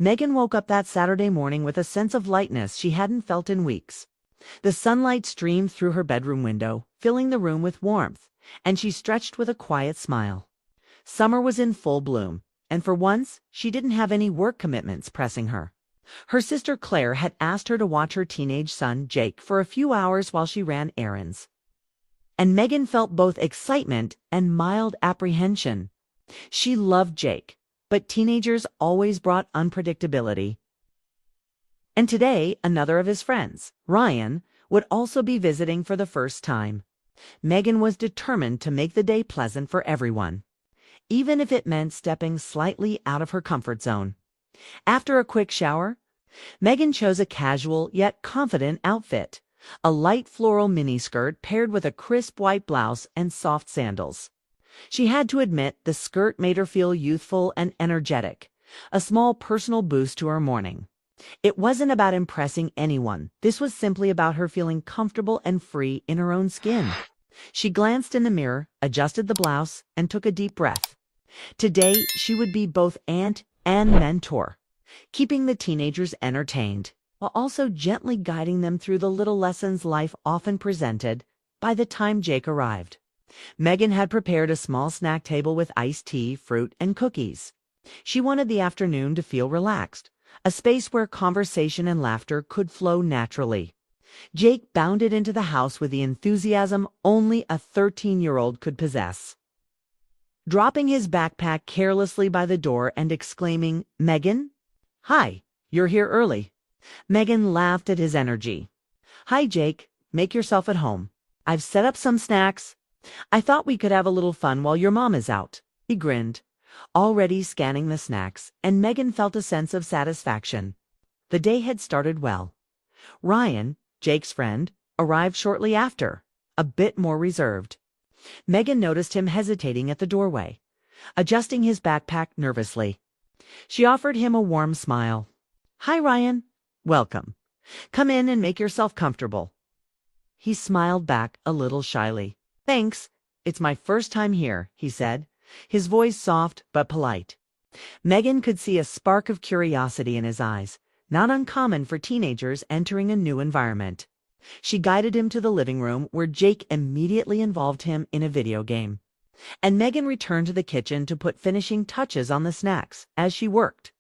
Megan woke up that Saturday morning with a sense of lightness she hadn't felt in weeks. The sunlight streamed through her bedroom window, filling the room with warmth, and she stretched with a quiet smile. Summer was in full bloom, and for once, she didn't have any work commitments pressing her. Her sister Claire had asked her to watch her teenage son, Jake, for a few hours while she ran errands. And Megan felt both excitement and mild apprehension. She loved Jake, but teenagers always brought unpredictability. And today, another of his friends, Ryan, would also be visiting for the first time. Megan was determined to make the day pleasant for everyone, even if it meant stepping slightly out of her comfort zone. After a quick shower, Megan chose a casual yet confident outfit, a light floral miniskirt paired with a crisp white blouse and soft sandals. She had to admit the skirt made her feel youthful and energetic, a small personal boost to her morning. It wasn't about impressing anyone. This was simply about her feeling comfortable and free in her own skin. She glanced in the mirror, adjusted the blouse, and took a deep breath. Today, she would be both aunt and mentor, keeping the teenagers entertained, while also gently guiding them through the little lessons life often presented. By the time Jake arrived, Megan had prepared a small snack table with iced tea, fruit, and cookies. She wanted the afternoon to feel relaxed, a space where conversation and laughter could flow naturally. Jake bounded into the house with the enthusiasm only a 13-year-old could possess. Dropping his backpack carelessly by the door and exclaiming, "Megan? Hi, you're here early." Megan laughed at his energy. "Hi, Jake. Make yourself at home. I've set up some snacks. I thought we could have a little fun while your mom is out." He grinned, already scanning the snacks, and Megan felt a sense of satisfaction. The day had started well. Ryan, Jake's friend, arrived shortly after, a bit more reserved. Megan noticed him hesitating at the doorway, adjusting his backpack nervously. She offered him a warm smile. "Hi, Ryan. Welcome. Come in and make yourself comfortable." He smiled back a little shyly. "Thanks. It's my first time here," he said, his voice soft but polite. Megan could see a spark of curiosity in his eyes, not uncommon for teenagers entering a new environment. She guided him to the living room, where Jake immediately involved him in a video game. And Megan returned to the kitchen to put finishing touches on the snacks. As she worked,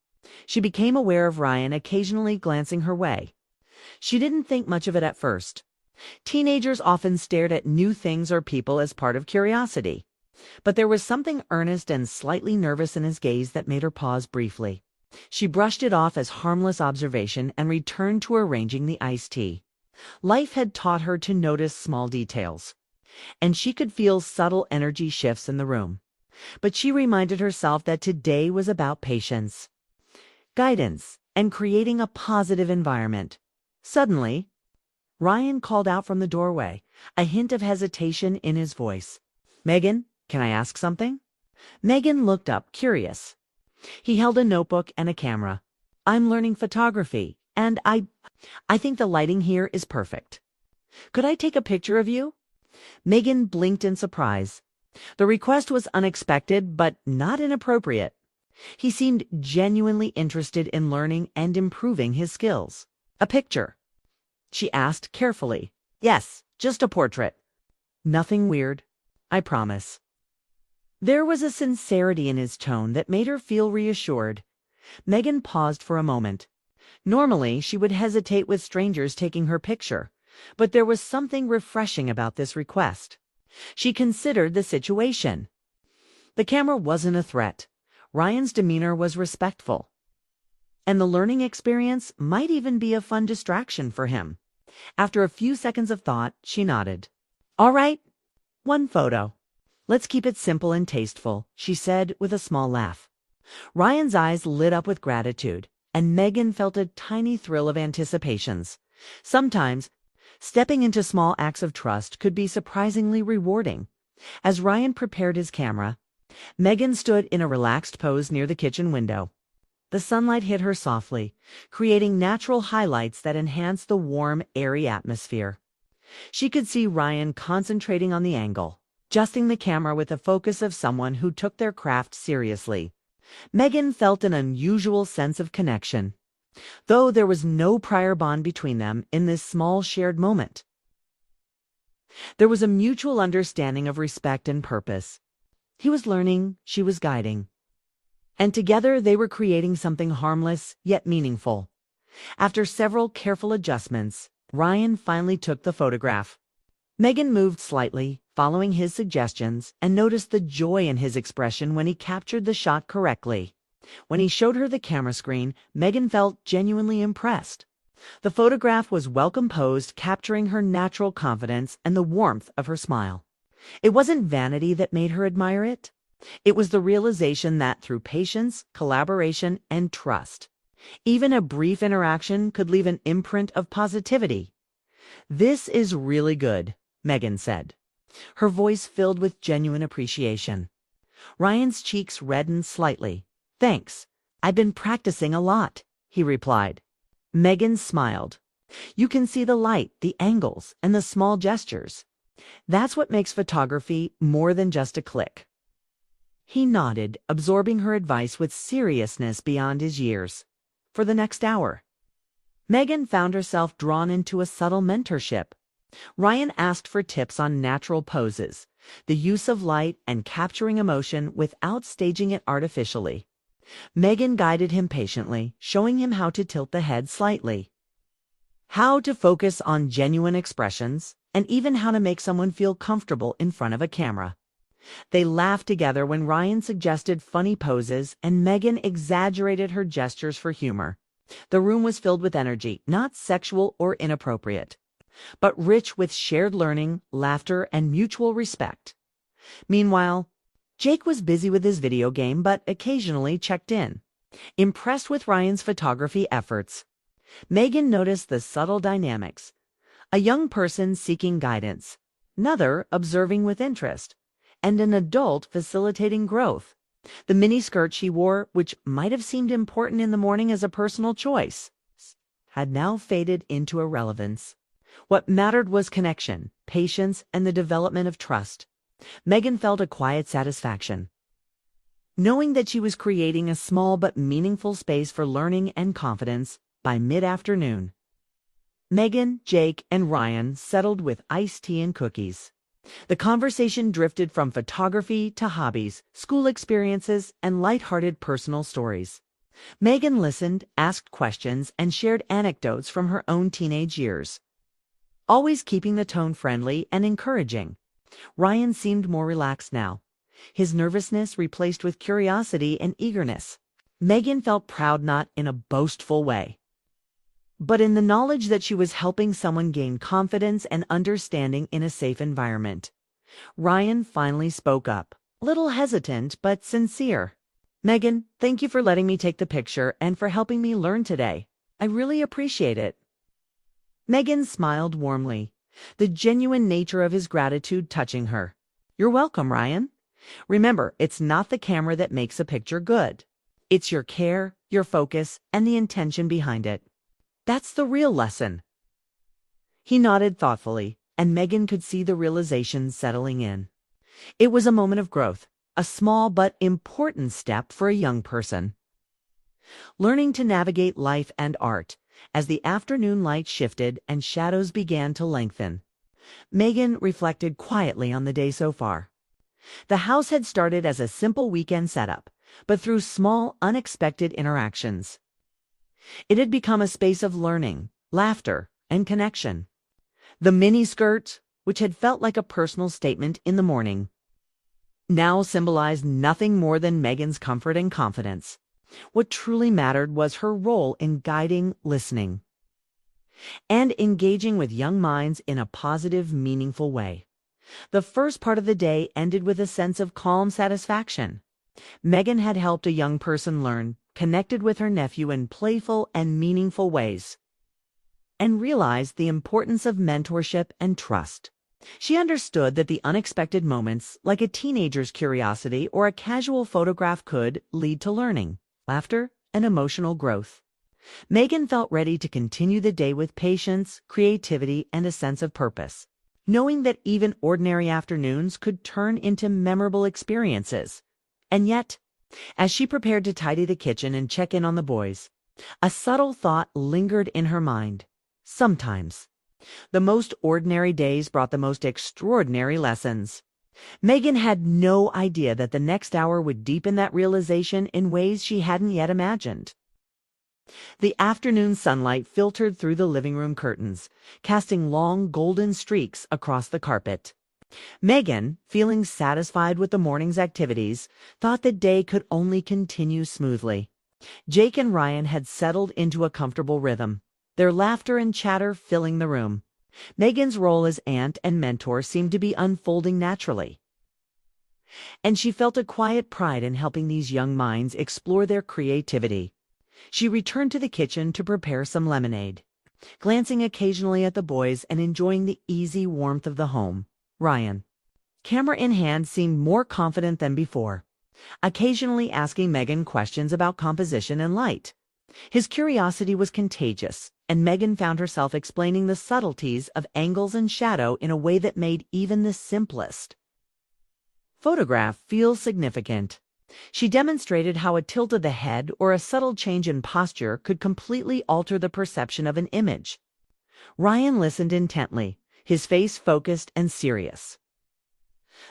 she became aware of Ryan occasionally glancing her way. She didn't think much of it at first. Teenagers often stared at new things or people as part of curiosity. But there was something earnest and slightly nervous in his gaze that made her pause briefly. She brushed it off as harmless observation and returned to arranging the iced tea. Life had taught her to notice small details, and she could feel subtle energy shifts in the room. But she reminded herself that today was about patience, guidance, and creating a positive environment. Suddenly, Ryan called out from the doorway, a hint of hesitation in his voice. "Megan, can I ask something?" Megan looked up, curious. He held a notebook and a camera. "I'm learning photography, and I think the lighting here is perfect. Could I take a picture of you?" Megan blinked in surprise. The request was unexpected, but not inappropriate. He seemed genuinely interested in learning and improving his skills. "A picture?" she asked carefully. "Yes, just a portrait. Nothing weird, I promise." There was a sincerity in his tone that made her feel reassured. Megan paused for a moment. Normally, she would hesitate with strangers taking her picture, but there was something refreshing about this request. She considered the situation. The camera wasn't a threat. Ryan's demeanor was respectful, and the learning experience might even be a fun distraction for him. After a few seconds of thought, she nodded. "All right, one photo. Let's keep it simple and tasteful," she said with a small laugh. Ryan's eyes lit up with gratitude, and Megan felt a tiny thrill of anticipations. Sometimes, stepping into small acts of trust could be surprisingly rewarding. As Ryan prepared his camera, Megan stood in a relaxed pose near the kitchen window. The sunlight hit her softly, creating natural highlights that enhanced the warm, airy atmosphere. She could see Ryan concentrating on the angle, adjusting the camera with the focus of someone who took their craft seriously. Megan felt an unusual sense of connection, though there was no prior bond between them in this small shared moment. There was a mutual understanding of respect and purpose. He was learning, she was guiding. And together they were creating something harmless yet meaningful. After several careful adjustments, Ryan finally took the photograph. Megan moved slightly, following his suggestions, and noticed the joy in his expression when he captured the shot correctly. When he showed her the camera screen, Megan felt genuinely impressed. The photograph was well composed, capturing her natural confidence and the warmth of her smile. It wasn't vanity that made her admire it. It was the realization that through patience, collaboration, and trust, even a brief interaction could leave an imprint of positivity. "This is really good," Megan said, her voice filled with genuine appreciation. Ryan's cheeks reddened slightly. "Thanks. I've been practicing a lot," he replied. Megan smiled. "You can see the light, the angles, and the small gestures. That's what makes photography more than just a click." He nodded, absorbing her advice with seriousness beyond his years. For the next hour, Megan found herself drawn into a subtle mentorship. Ryan asked for tips on natural poses, the use of light, and capturing emotion without staging it artificially. Megan guided him patiently, showing him how to tilt the head slightly, how to focus on genuine expressions, and even how to make someone feel comfortable in front of a camera. They laughed together when Ryan suggested funny poses and Megan exaggerated her gestures for humor. The room was filled with energy, not sexual or inappropriate, but rich with shared learning, laughter, and mutual respect. Meanwhile, Jake was busy with his video game but occasionally checked in, impressed with Ryan's photography efforts. Megan noticed the subtle dynamics: a young person seeking guidance, another observing with interest, and an adult facilitating growth. The miniskirt she wore, which might have seemed important in the morning as a personal choice, had now faded into irrelevance. What mattered was connection, patience, and the development of trust. Megan felt a quiet satisfaction, knowing that she was creating a small but meaningful space for learning and confidence. By mid-afternoon, Megan, Jake, and Ryan settled with iced tea and cookies. The conversation drifted from photography to hobbies, school experiences, and lighthearted personal stories. Megan listened, asked questions, and shared anecdotes from her own teenage years, always keeping the tone friendly and encouraging. Ryan seemed more relaxed now, his nervousness replaced with curiosity and eagerness. Megan felt proud, not in a boastful way, but in the knowledge that she was helping someone gain confidence and understanding in a safe environment. Ryan finally spoke up, a little hesitant but sincere. "Megan, thank you for letting me take the picture and for helping me learn today. I really appreciate it." Megan smiled warmly, the genuine nature of his gratitude touching her. "You're welcome, Ryan. Remember, it's not the camera that makes a picture good. It's your care, your focus, and the intention behind it. That's the real lesson." He nodded thoughtfully, and Megan could see the realization settling in. It was a moment of growth, a small but important step for a young person, learning to navigate life and art. As the afternoon light shifted and shadows began to lengthen, Megan reflected quietly on the day so far. The house had started as a simple weekend setup, but through small, unexpected interactions, it had become a space of learning, laughter, and connection. The miniskirt, which had felt like a personal statement in the morning, now symbolized nothing more than Megan's comfort and confidence. What truly mattered was her role in guiding, listening, and engaging with young minds in a positive, meaningful way. The first part of the day ended with a sense of calm satisfaction. Megan had helped a young person learn, connected with her nephew in playful and meaningful ways, and realized the importance of mentorship and trust. She understood that the unexpected moments, like a teenager's curiosity or a casual photograph, could lead to learning, laughter, and emotional growth. Megan felt ready to continue the day with patience, creativity, and a sense of purpose, knowing that even ordinary afternoons could turn into memorable experiences. And yet, As she prepared to tidy the kitchen and check in on the boys, a subtle thought lingered in her mind. Sometimes, the most ordinary days brought the most extraordinary lessons. Megan had no idea that the next hour would deepen that realization in ways she hadn't yet imagined. The afternoon sunlight filtered through the living room curtains, casting long golden streaks across the carpet. Megan, feeling satisfied with the morning's activities, thought the day could only continue smoothly. Jake and Ryan had settled into a comfortable rhythm, their laughter and chatter filling the room. Megan's role as aunt and mentor seemed to be unfolding naturally, and she felt a quiet pride in helping these young minds explore their creativity. She returned to the kitchen to prepare some lemonade, glancing occasionally at the boys and enjoying the easy warmth of the home. Ryan, camera in hand, seemed more confident than before, occasionally asking Megan questions about composition and light. His curiosity was contagious, and Megan found herself explaining the subtleties of angles and shadow in a way that made even the simplest photograph feel significant. She demonstrated how a tilt of the head or a subtle change in posture could completely alter the perception of an image. Ryan listened intently, his face focused and serious,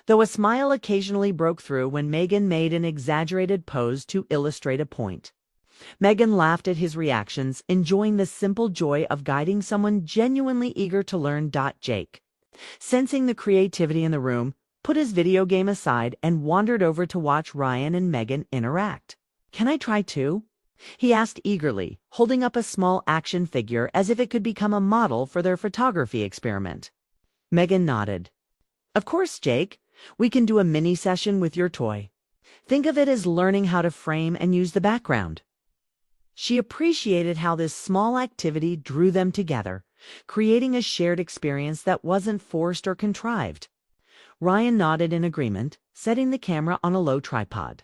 though a smile occasionally broke through when Megan made an exaggerated pose to illustrate a point. Megan laughed at his reactions, enjoying the simple joy of guiding someone genuinely eager to learn. Jake, sensing the creativity in the room, put his video game aside and wandered over to watch Ryan and Megan interact. "Can I try too?" he asked eagerly, holding up a small action figure as if it could become a model for their photography experiment. Megan nodded. "Of course, Jake. We can do a mini session with your toy. Think of it as learning how to frame and use the background." She appreciated how this small activity drew them together, creating a shared experience that wasn't forced or contrived. Ryan nodded in agreement, setting the camera on a low tripod,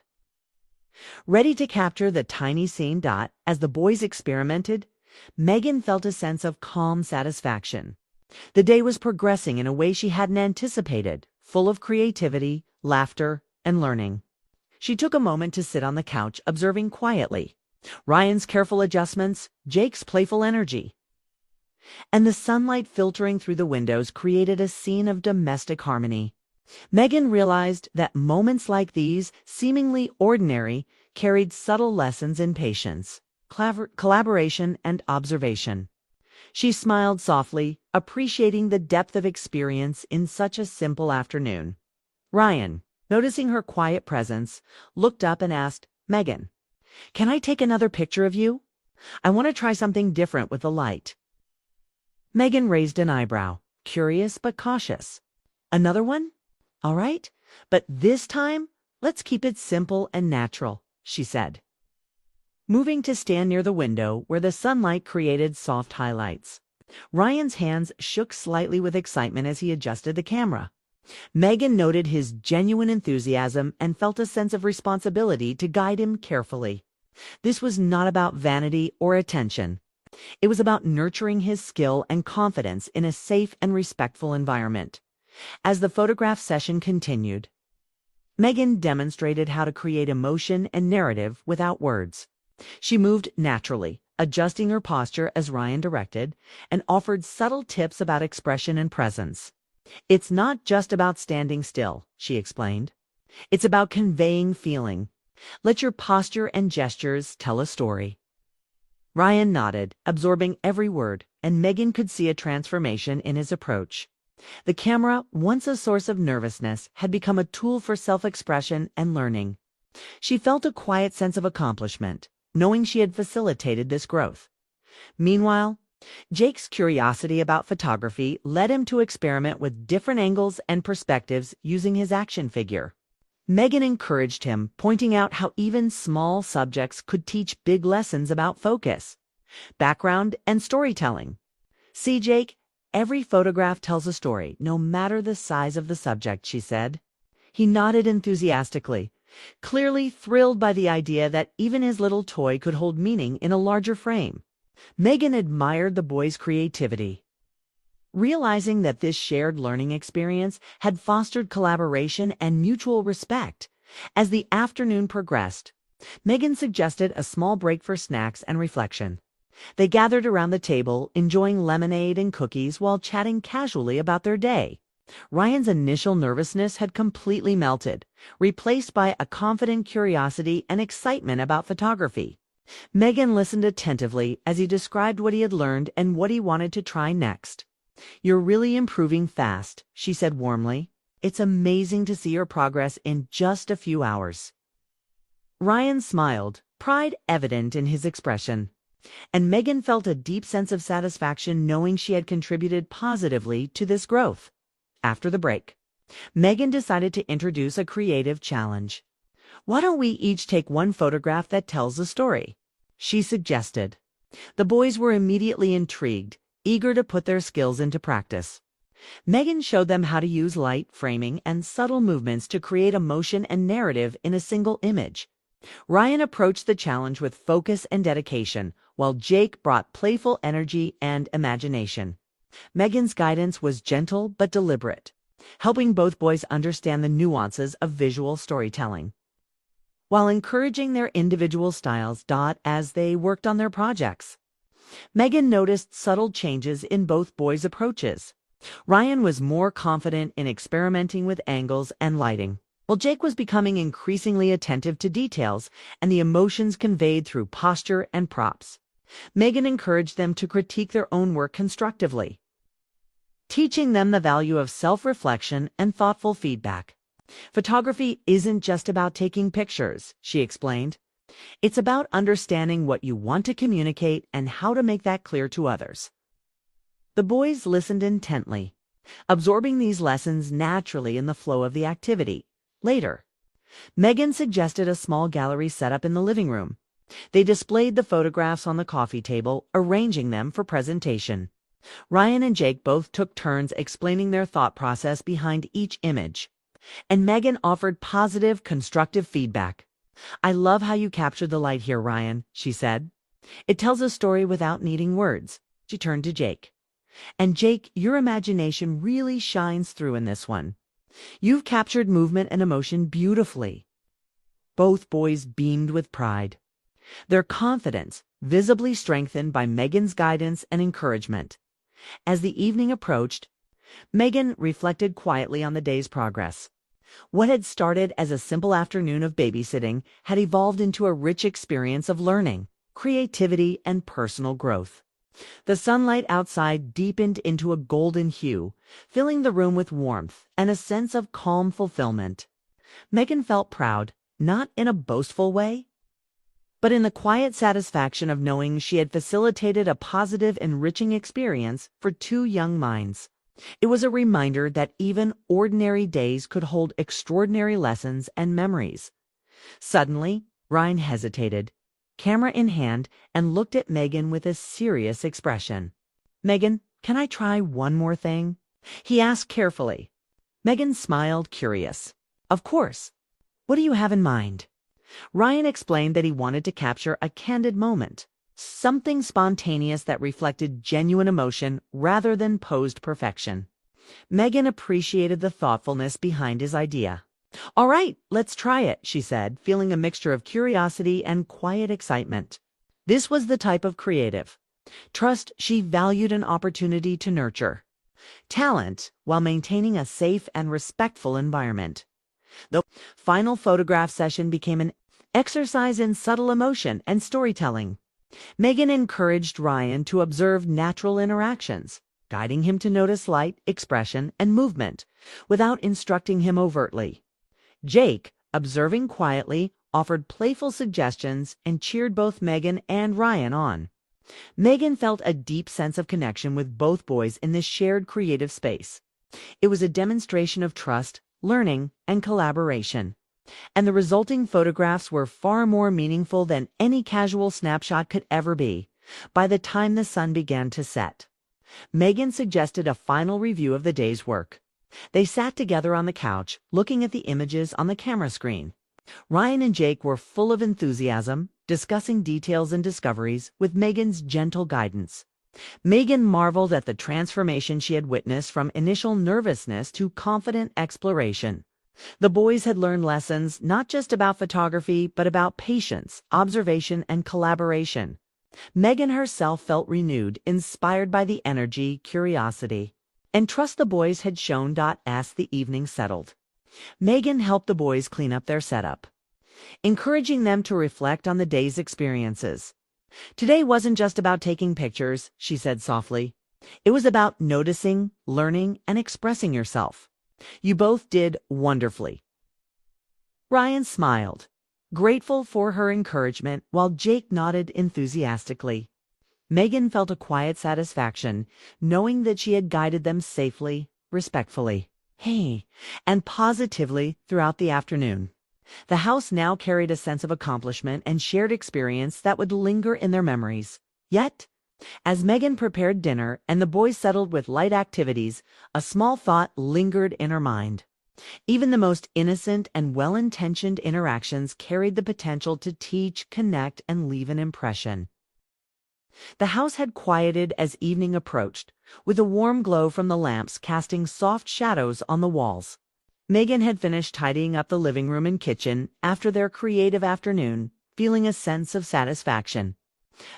ready to capture the tiny scene. As the boys experimented, Megan felt a sense of calm satisfaction. The day was progressing in a way she hadn't anticipated, full of creativity, laughter, and learning. She took a moment to sit on the couch, observing quietly Ryan's careful adjustments, Jake's playful energy, and the sunlight filtering through the windows created a scene of domestic harmony. Megan realized that moments like these, seemingly ordinary, carried subtle lessons in patience, collaboration, and observation. She smiled softly, appreciating the depth of experience in such a simple afternoon. Ryan, noticing her quiet presence, looked up and asked, "Megan, can I take another picture of you? I want to try something different with the light." Megan raised an eyebrow, curious but cautious. "Another one? All right, but this time, let's keep it simple and natural," she said, moving to stand near the window where the sunlight created soft highlights. Ryan's hands shook slightly with excitement as he adjusted the camera. Megan noted his genuine enthusiasm and felt a sense of responsibility to guide him carefully. This was not about vanity or attention. It was about nurturing his skill and confidence in a safe and respectful environment. As the photograph session continued, Megan demonstrated how to create emotion and narrative without words. She moved naturally, adjusting her posture as Ryan directed, and offered subtle tips about expression and presence. "It's not just about standing still," she explained. "It's about conveying feeling. Let your posture and gestures tell a story." Ryan nodded, absorbing every word, and Megan could see a transformation in his approach. The camera, once a source of nervousness, had become a tool for self-expression and learning. She felt a quiet sense of accomplishment, knowing she had facilitated this growth. Meanwhile, Jake's curiosity about photography led him to experiment with different angles and perspectives using his action figure. Megan encouraged him, pointing out how even small subjects could teach big lessons about focus, background, and storytelling. "See, Jake, every photograph tells a story, no matter the size of the subject," she said. He nodded enthusiastically, clearly thrilled by the idea that even his little toy could hold meaning in a larger frame. Megan admired the boy's creativity, realizing that this shared learning experience had fostered collaboration and mutual respect. As the afternoon progressed, Megan suggested a small break for snacks and reflection. They gathered around the table, enjoying lemonade and cookies while chatting casually about their day. Ryan's initial nervousness had completely melted, replaced by a confident curiosity and excitement about photography. Megan listened attentively as he described what he had learned and what he wanted to try next. "You're really improving fast," she said warmly. "It's amazing to see your progress in just a few hours." Ryan smiled, pride evident in his expression, and Megan felt a deep sense of satisfaction knowing she had contributed positively to this growth. After the break, Megan decided to introduce a creative challenge. "Why don't we each take one photograph that tells a story?" she suggested. The boys were immediately intrigued, eager to put their skills into practice. Megan showed them how to use light, framing, and subtle movements to create emotion and narrative in a single image. Ryan approached the challenge with focus and dedication, while Jake brought playful energy and imagination. Megan's guidance was gentle but deliberate, helping both boys understand the nuances of visual storytelling, while encouraging their individual styles as they worked on their projects. Megan noticed subtle changes in both boys' approaches. Ryan was more confident in experimenting with angles and lighting, while Jake was becoming increasingly attentive to details and the emotions conveyed through posture and props. Megan encouraged them to critique their own work constructively, teaching them the value of self-reflection and thoughtful feedback. "Photography isn't just about taking pictures," she explained. "It's about understanding what you want to communicate and how to make that clear to others." The boys listened intently, absorbing these lessons naturally in the flow of the activity. Later, Megan suggested a small gallery setup in the living room. They displayed the photographs on the coffee table, arranging them for presentation. Ryan and Jake both took turns explaining their thought process behind each image, and Megan offered positive, constructive feedback. "I love how you captured the light here, Ryan," she said. "It tells a story without needing words." She turned to Jake. "And Jake, your imagination really shines through in this one. You've captured movement and emotion beautifully." Both boys beamed with pride, their confidence visibly strengthened by Megan's guidance and encouragement. As the evening approached, Megan reflected quietly on the day's progress. What had started as a simple afternoon of babysitting had evolved into a rich experience of learning, creativity, and personal growth. The sunlight outside deepened into a golden hue, filling the room with warmth and a sense of calm fulfillment. Megan felt proud, not in a boastful way, but in the quiet satisfaction of knowing she had facilitated a positive, enriching experience for two young minds. It was a reminder that even ordinary days could hold extraordinary lessons and memories. Suddenly, Ryan hesitated, camera in hand, and looked at Megan with a serious expression. "Megan, can I try one more thing?" he asked carefully. Megan smiled, curious. "Of course. What do you have in mind?" Ryan explained that he wanted to capture a candid moment, something spontaneous that reflected genuine emotion rather than posed perfection. Megan appreciated the thoughtfulness behind his idea. "All right, let's try it," she said, feeling a mixture of curiosity and quiet excitement. This was the type of creative trust she valued, an opportunity to nurture talent while maintaining a safe and respectful environment. The final photograph session became an exercise in subtle emotion and storytelling. Megan encouraged Ryan to observe natural interactions, guiding him to notice light, expression, and movement without instructing him overtly. Jake, observing quietly, offered playful suggestions and cheered both Megan and Ryan on. Megan felt a deep sense of connection with both boys in this shared creative space. It was a demonstration of trust, learning, and collaboration, and the resulting photographs were far more meaningful than any casual snapshot could ever be. By the time the sun began to set, Megan suggested a final review of the day's work. They sat together on the couch, looking at the images on the camera screen. Ryan and Jake were full of enthusiasm, discussing details and discoveries with Megan's gentle guidance. Megan marveled at the transformation she had witnessed from initial nervousness to confident exploration. The boys had learned lessons not just about photography, but about patience, observation, and collaboration. Megan herself felt renewed, inspired by the energy, curiosity, and trust the boys had shown. As the evening settled, Megan helped the boys clean up their setup, encouraging them to reflect on the day's experiences. Today wasn't just about taking pictures, she said softly. It was about noticing, learning, and expressing yourself. You both did wonderfully. Ryan smiled, grateful for her encouragement, while Jake nodded enthusiastically. Megan felt a quiet satisfaction, knowing that she had guided them safely, respectfully, and positively throughout the afternoon. The house now carried a sense of accomplishment and shared experience that would linger in their memories. Yet, as Megan prepared dinner and the boys settled with light activities, a small thought lingered in her mind. Even the most innocent and well-intentioned interactions carried the potential to teach, connect, and leave an impression. The house had quieted as evening approached, with a warm glow from the lamps casting soft shadows on the walls. Megan had finished tidying up the living room and kitchen after their creative afternoon, feeling a sense of satisfaction.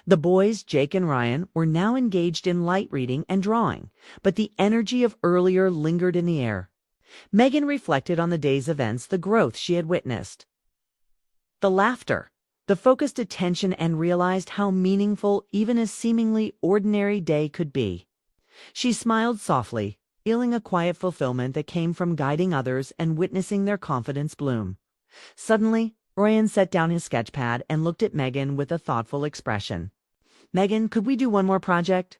The boys, Jake and Ryan, were now engaged in light reading and drawing, but the energy of earlier lingered in the air. Megan reflected on the day's events, the growth she had witnessed, the laughter, the focused attention, and realized how meaningful even a seemingly ordinary day could be. She smiled softly, feeling a quiet fulfillment that came from guiding others and witnessing their confidence bloom. Suddenly, Ryan set down his sketchpad and looked at Megan with a thoughtful expression. "Megan, could we do one more project?"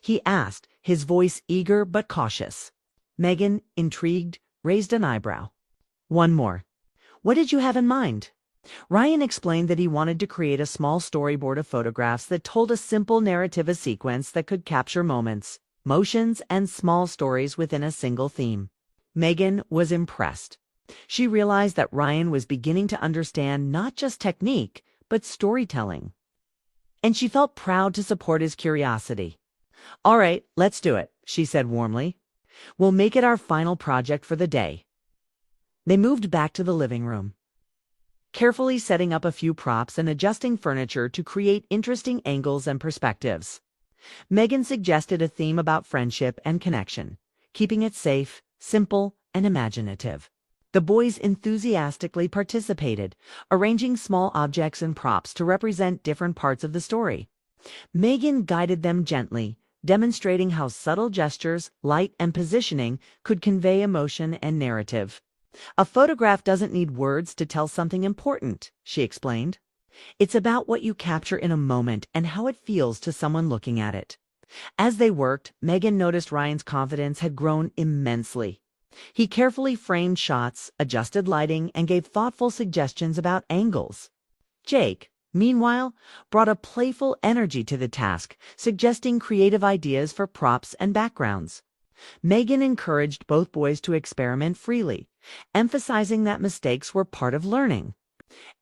he asked, his voice eager but cautious. Megan, intrigued, raised an eyebrow. "One more. What did you have in mind?" Ryan explained that he wanted to create a small storyboard of photographs that told a simple narrative, a sequence that could capture moments, motions, and small stories within a single theme. Megan was impressed. She realized that Ryan was beginning to understand not just technique, but storytelling. And she felt proud to support his curiosity. "All right, let's do it," she said warmly. "We'll make it our final project for the day." They moved back to the living room, carefully setting up a few props and adjusting furniture to create interesting angles and perspectives. Megan suggested a theme about friendship and connection, keeping it safe, simple, and imaginative. The boys enthusiastically participated, arranging small objects and props to represent different parts of the story. Megan guided them gently, demonstrating how subtle gestures, light, and positioning could convey emotion and narrative. "A photograph doesn't need words to tell something important," she explained. "It's about what you capture in a moment and how it feels to someone looking at it." As they worked, Megan noticed Ryan's confidence had grown immensely. He carefully framed shots, adjusted lighting, and gave thoughtful suggestions about angles. Jake, meanwhile, brought a playful energy to the task, suggesting creative ideas for props and backgrounds. Megan encouraged both boys to experiment freely, emphasizing that mistakes were part of learning.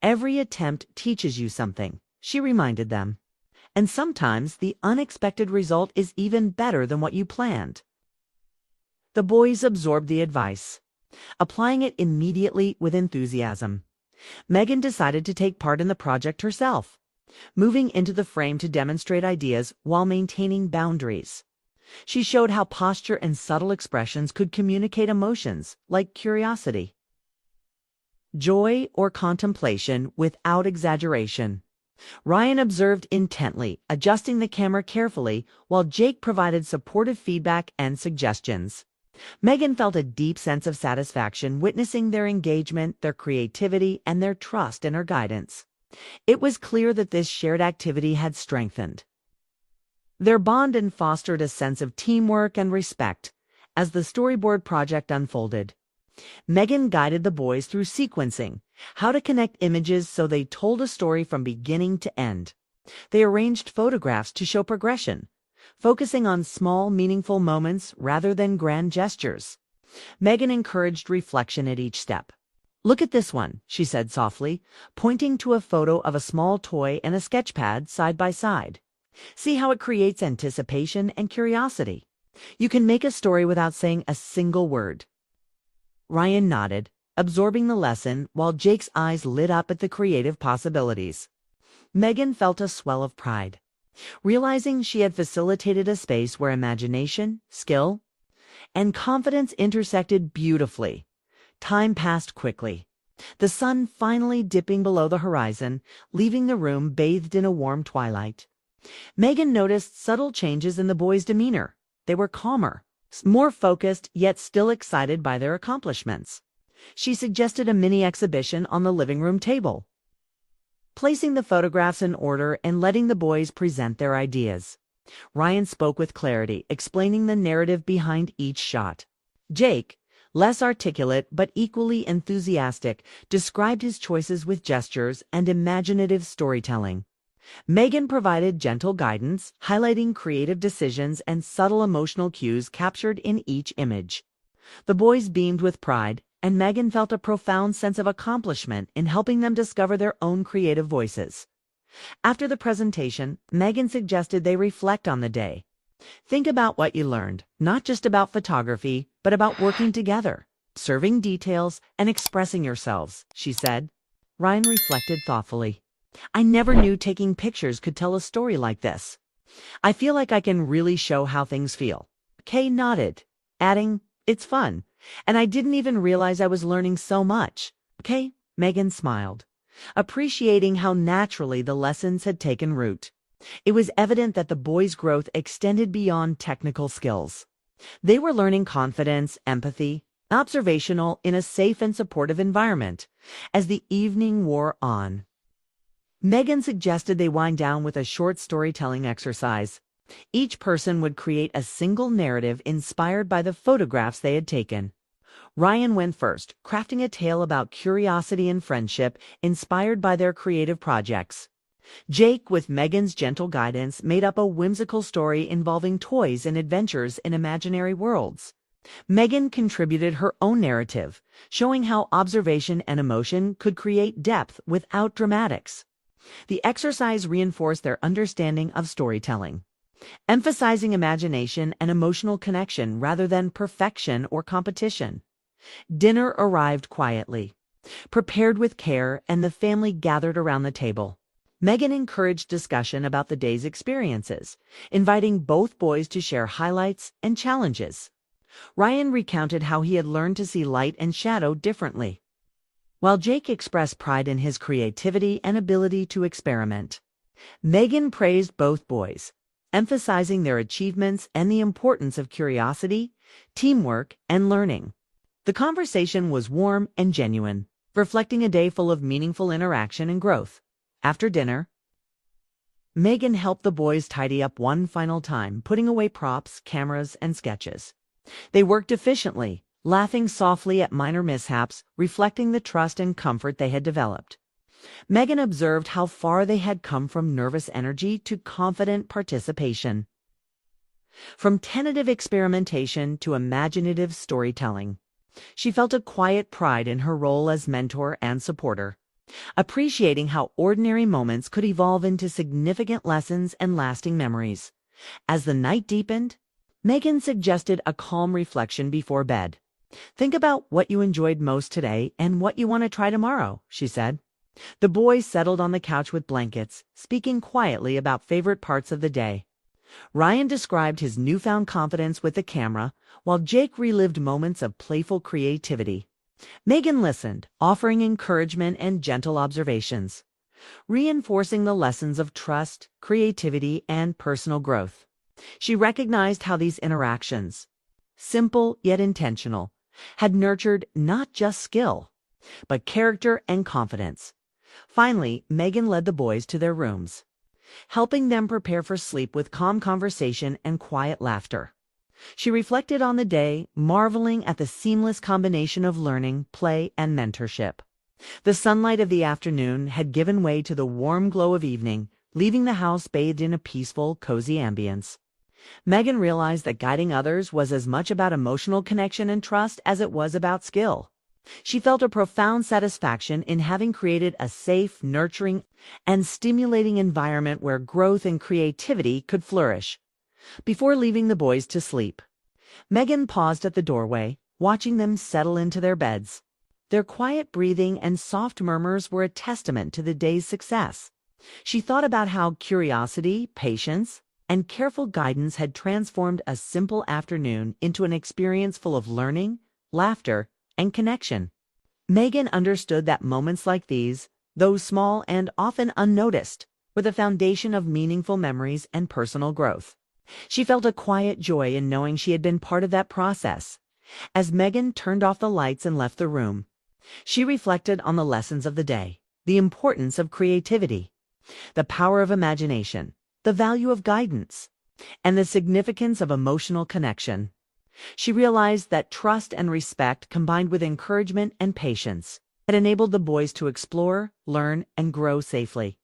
"Every attempt teaches you something," she reminded them. "And sometimes the unexpected result is even better than what you planned." The boys absorbed the advice, applying it immediately with enthusiasm. Megan decided to take part in the project herself, moving into the frame to demonstrate ideas while maintaining boundaries. She showed how posture and subtle expressions could communicate emotions like curiosity, joy, or contemplation without exaggeration. Ryan observed intently, adjusting the camera carefully, while Jake provided supportive feedback and suggestions. Megan felt a deep sense of satisfaction witnessing their engagement, their creativity, and their trust in her guidance. It was clear that this shared activity had strengthened their bond and fostered a sense of teamwork and respect. As the storyboard project unfolded, Megan guided the boys through sequencing, how to connect images so they told a story from beginning to end. They arranged photographs to show progression, focusing on small, meaningful moments rather than grand gestures. Megan encouraged reflection at each step. "Look at this one," she said softly, pointing to a photo of a small toy and a sketchpad side by side. "See how it creates anticipation and curiosity. You can make a story without saying a single word." Ryan nodded, absorbing the lesson while Jake's eyes lit up at the creative possibilities. Megan felt a swell of pride, realizing she had facilitated a space where imagination, skill, and confidence intersected beautifully. Time passed quickly, the sun finally dipping below the horizon, leaving the room bathed in a warm twilight. Megan noticed subtle changes in the boys' demeanor. They were calmer, more focused, yet still excited by their accomplishments. She suggested a mini exhibition on the living room table, placing the photographs in order and letting the boys present their ideas. Ryan spoke with clarity, explaining the narrative behind each shot. Jake, less articulate but equally enthusiastic, described his choices with gestures and imaginative storytelling. Megan provided gentle guidance, highlighting creative decisions and subtle emotional cues captured in each image. The boys beamed with pride, and Megan felt a profound sense of accomplishment in helping them discover their own creative voices. After the presentation, Megan suggested they reflect on the day. Think about what you learned, not just about photography, but about working together, serving details, and expressing yourselves, she said. Ryan reflected thoughtfully. I never knew taking pictures could tell a story like this. I feel like I can really show how things feel. Kay nodded, adding, it's fun, and I didn't even realize I was learning so much. Okay, Megan smiled, appreciating how naturally the lessons had taken root. It was evident that the boys' growth extended beyond technical skills. They were learning confidence, empathy, observational in a safe and supportive environment. As the evening wore on, Megan suggested they wind down with a short storytelling exercise. Each person would create a single narrative inspired by the photographs they had taken. Ryan went first, crafting a tale about curiosity and friendship inspired by their creative projects. Jake, with Megan's gentle guidance, made up a whimsical story involving toys and adventures in imaginary worlds. Megan contributed her own narrative, showing how observation and emotion could create depth without dramatics. The exercise reinforced their understanding of storytelling, emphasizing imagination and emotional connection rather than perfection or competition. Dinner arrived quietly, prepared with care, and the family gathered around the table. Megan encouraged discussion about the day's experiences, inviting both boys to share highlights and challenges. Ryan recounted how he had learned to see light and shadow differently, while Jake expressed pride in his creativity and ability to experiment. Megan praised both boys, emphasizing their achievements and the importance of curiosity, teamwork, and learning. The conversation was warm and genuine, reflecting a day full of meaningful interaction and growth. After dinner, Megan helped the boys tidy up one final time, putting away props, cameras, and sketches. They worked efficiently, laughing softly at minor mishaps, reflecting the trust and comfort they had developed. Megan observed how far they had come from nervous energy to confident participation, from tentative experimentation to imaginative storytelling. She felt a quiet pride in her role as mentor and supporter, appreciating how ordinary moments could evolve into significant lessons and lasting memories. As the night deepened, Megan suggested a calm reflection before bed. Think about what you enjoyed most today and what you want to try tomorrow, she said. The boys settled on the couch with blankets, speaking quietly about favorite parts of the day. Ryan described his newfound confidence with the camera, while Jake relived moments of playful creativity. Megan listened, offering encouragement and gentle observations, reinforcing the lessons of trust, creativity, and personal growth. She recognized how these interactions, simple yet intentional, had nurtured not just skill, but character and confidence. Finally, Megan led the boys to their rooms, helping them prepare for sleep with calm conversation and quiet laughter. She reflected on the day, marveling at the seamless combination of learning, play, and mentorship. The sunlight of the afternoon had given way to the warm glow of evening, leaving the house bathed in a peaceful, cozy ambience. Megan realized that guiding others was as much about emotional connection and trust as it was about skill. She felt a profound satisfaction in having created a safe, nurturing, and stimulating environment where growth and creativity could flourish. Before leaving the boys to sleep, Megan paused at the doorway, watching them settle into their beds. Their quiet breathing and soft murmurs were a testament to the day's success. She thought about how curiosity, patience, and careful guidance had transformed a simple afternoon into an experience full of learning, laughter, and connection. Megan understood that moments like these, though small and often unnoticed, were the foundation of meaningful memories and personal growth. She felt a quiet joy in knowing she had been part of that process. As Megan turned off the lights and left the room, she reflected on the lessons of the day, the importance of creativity, the power of imagination, the value of guidance, and the significance of emotional connection. She realized that trust and respect, combined with encouragement and patience, had enabled the boys to explore, learn, and grow safely.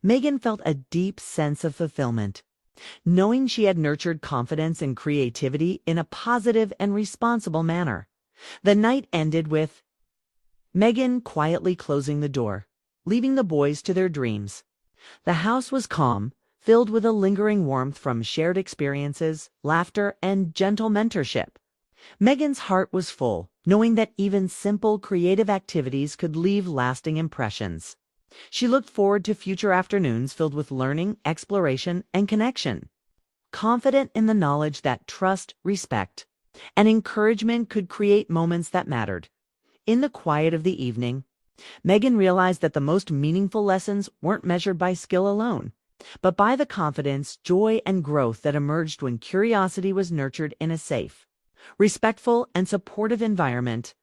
Megan felt a deep sense of fulfillment, knowing she had nurtured confidence and creativity in a positive and responsible manner. The night ended with Megan quietly closing the door, leaving the boys to their dreams. The house was calm, filled with a lingering warmth from shared experiences, laughter, and gentle mentorship. Megan's heart was full, knowing that even simple creative activities could leave lasting impressions. She looked forward to future afternoons filled with learning, exploration, and connection, confident in the knowledge that trust, respect, and encouragement could create moments that mattered. In the quiet of the evening, Megan realized that the most meaningful lessons weren't measured by skill alone, but by the confidence, joy, and growth that emerged when curiosity was nurtured in a safe, respectful, and supportive environment.